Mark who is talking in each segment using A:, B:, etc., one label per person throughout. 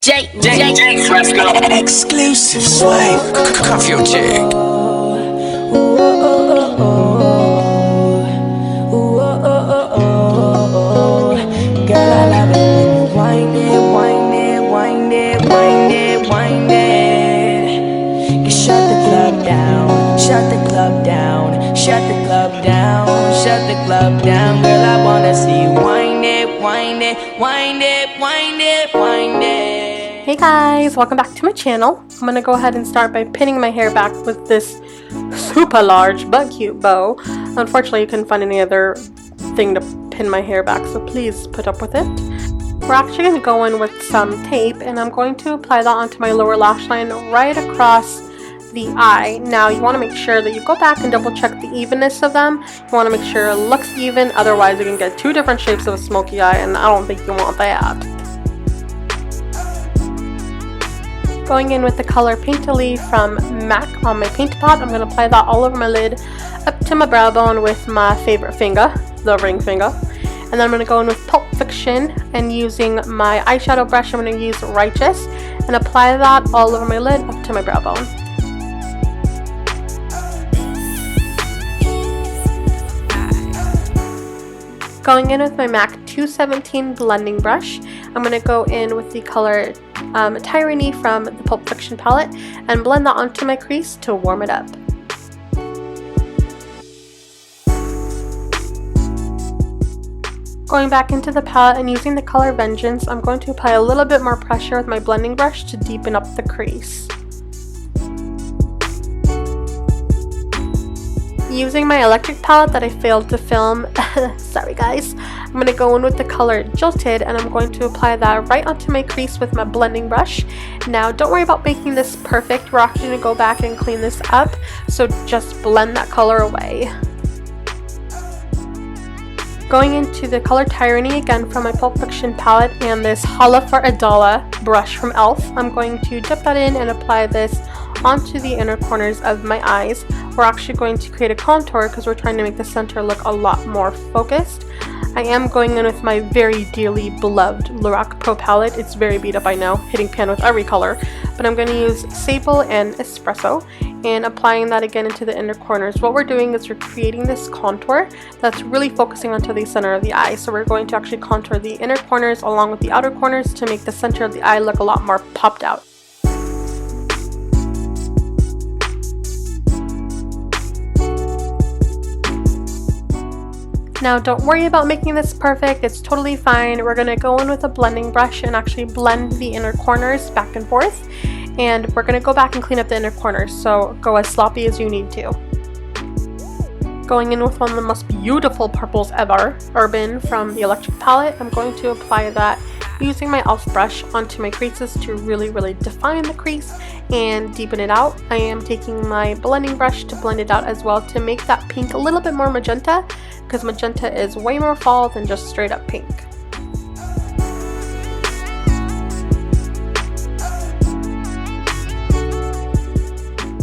A: Let's go. Exclusive swipe. Cuff your chick.
B: Girl, I love it when you wind it, wind it, wind it, wind it, wind it. You shut the club down, shut the club down, shut the club down, shut the club down. Girl, I wanna see you wind it, wind it, wind it, wind it, wind it.
C: Hey guys, welcome back to my channel. I'm gonna go ahead and start by pinning my hair back with this super large but cute bow. Unfortunately, you couldn't find any other thing to pin my hair back, so please put up with it. We're actually going to go in with some tape, and I'm going to apply that onto my lower lash line right across the eye. Now you want to make sure that you go back and double check the evenness of them. You want to make sure it looks even, otherwise you can get two different shapes of a smoky eye, and I don't think you want that. Going in with the color Painterly from MAC on my paint pot, I'm going to apply that all over my lid up to my brow bone with my favorite finger, the ring finger. And then I'm going to go in with Pulp Fiction, and using my eyeshadow brush, I'm going to use Righteous and apply that all over my lid up to my brow bone. Going in with my MAC 217 blending brush, I'm going to go in with the color Tyranny from the Pulp Fiction palette and blend that onto my crease to warm it up. Going back into the palette and using the color Vengeance, I'm going to apply a little bit more pressure with my blending brush to deepen up the crease. Using my electric palette that I failed to film, sorry guys, I'm going to go in with the color Jilted, and I'm going to apply that right onto my crease with my blending brush. Now don't worry about making this perfect, we're actually going to go back and clean this up, so just blend that color away. Going into the color Tyranny again from my Pulp Fiction palette and this Holla for a Dollar brush from e.l.f. I'm going to dip that in and apply this onto the inner corners of my eyes. We're actually going to create a contour because we're trying to make the center look a lot more focused. I am going in with my very dearly beloved Lorac Pro palette. It's very beat up, I know, hitting pan with every color, but I'm going to use Sable and Espresso and applying that again into the inner corners. What we're doing is we're creating this contour that's really focusing onto the center of the eye. So we're going to actually contour the inner corners along with the outer corners to make the center of the eye look a lot more popped out. Now don't worry about making this perfect, it's totally fine. We're going to go in with a blending brush and actually blend the inner corners back and forth. And we're going to go back and clean up the inner corners, so go as sloppy as you need to. Going in with one of the most beautiful purples ever, Urban from the Electric palette, I'm going to apply that using my e.l.f. brush onto my creases to really define the crease and deepen it out. I am taking my blending brush to blend it out as well to make that pink a little bit more magenta, because magenta is way more fall than just straight up pink.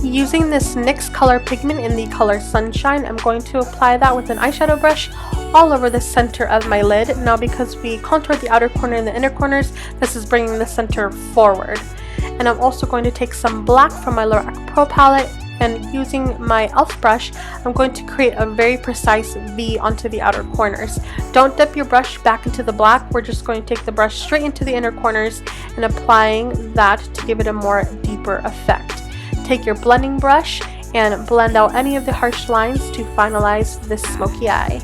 C: Using this NYX color pigment in the color Sunshine, I'm going to apply that with an eyeshadow brush all over the center of my lid. Now because we contoured the outer corner and the inner corners, this is bringing the center forward. And I'm also going to take some black from my Lorac Pro palette, and using my e.l.f. brush, I'm going to create a very precise V onto the outer corners. Don't dip your brush back into the black, we're just going to take the brush straight into the inner corners and applying that to give it a more deeper effect. Take your blending brush and blend out any of the harsh lines to finalize this smoky eye.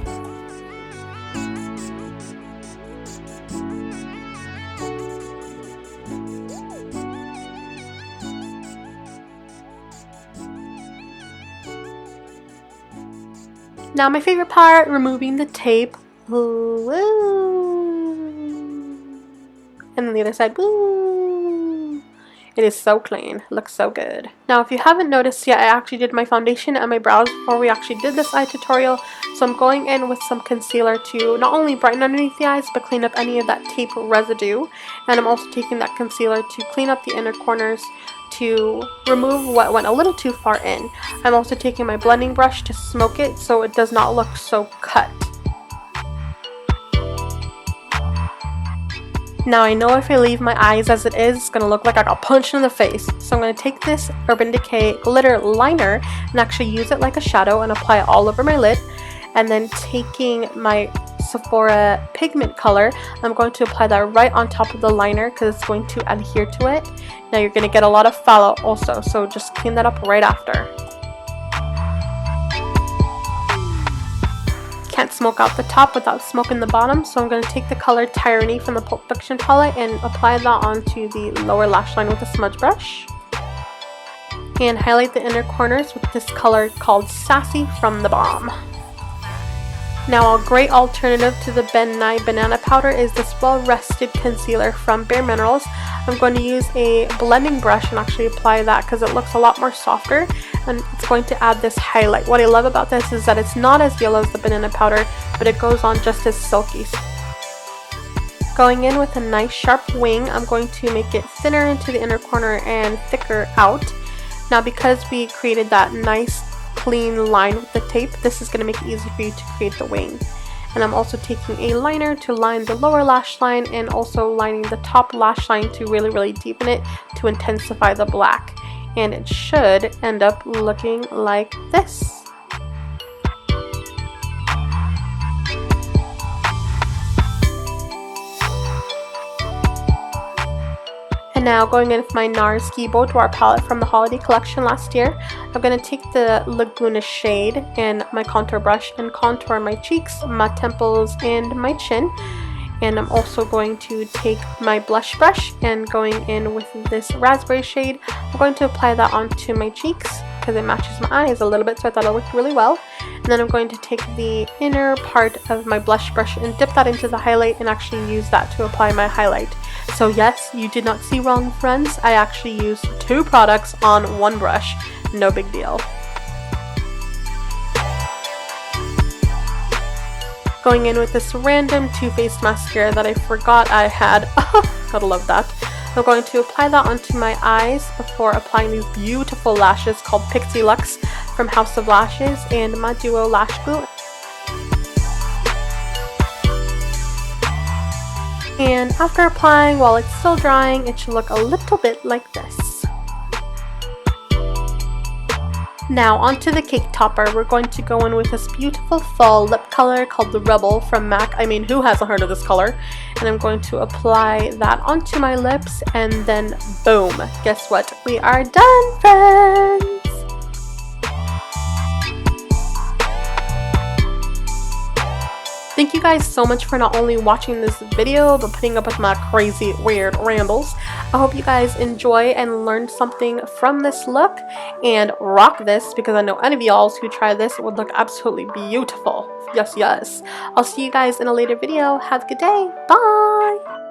C: Now my favorite part, removing the tape. Ooh, ooh. And then the other side. Ooh. It is so clean, looks so good. Now if you haven't noticed yet, I actually did my foundation and my brows before we actually did this eye tutorial. So I'm going in with some concealer to not only brighten underneath the eyes, but clean up any of that tape residue. And I'm also taking that concealer to clean up the inner corners to remove what went a little too far in. I'm also taking my blending brush to smoke it so it does not look so cut. Now I know if I leave my eyes as it is, it's going to look like I got punched in the face. So I'm going to take this Urban Decay glitter liner and actually use it like a shadow and apply it all over my lid. And then taking my Sephora pigment color, I'm going to apply that right on top of the liner because it's going to adhere to it. Now you're going to get a lot of fallout also, so just clean that up right after. Can't smoke out the top without smoking the bottom, so I'm going to take the color Tyranny from the Pulp Fiction palette and apply that onto the lower lash line with a smudge brush. And highlight the inner corners with this color called Sassy from the Bomb. Now a great alternative to the Ben Nye Banana Powder is this well-rested concealer from Bare Minerals. I'm going to use a blending brush and actually apply that because it looks a lot more softer and it's going to add this highlight. What I love about this is that it's not as yellow as the banana powder, but it goes on just as silky. Going in with a nice sharp wing, I'm going to make it thinner into the inner corner and thicker out. Now because we created that nice clean line with the tape, this is going to make it easy for you to create the wing. And I'm also taking a liner to line the lower lash line and also lining the top lash line to really deepen it to intensify the black. And it should end up looking like this. And now going in with my NARS Boudoir palette from the holiday collection last year, I'm going to take the Laguna shade and my contour brush and contour my cheeks, my temples, and my chin. And I'm also going to take my blush brush and going in with this raspberry shade, I'm going to apply that onto my cheeks because it matches my eyes a little bit, so I thought it looked really well. And then I'm going to take the inner part of my blush brush and dip that into the highlight and actually use that to apply my highlight. So yes, you did not see wrong, friends. I actually used 2 products on 1 brush. No big deal. Going in with this random Too Faced mascara that I forgot I had. Gotta love that. I'm going to apply that onto my eyes before applying these beautiful lashes called Pixie Luxe from House of Lashes and my Duo Lash Glue. And after applying, while it's still drying, it should look a little bit like this. Now onto the cake topper. We're going to go in with this beautiful fall lip color called the Rebel from MAC. I mean, who hasn't heard of this color? And I'm going to apply that onto my lips and then boom, guess what? We are done, friends! Thank you guys so much for not only watching this video, but putting up with my crazy, weird rambles. I hope you guys enjoy and learned something from this look and rock this because I know any of y'all who try this would look absolutely beautiful. Yes, yes. I'll see you guys in a later video. Have a good day. Bye!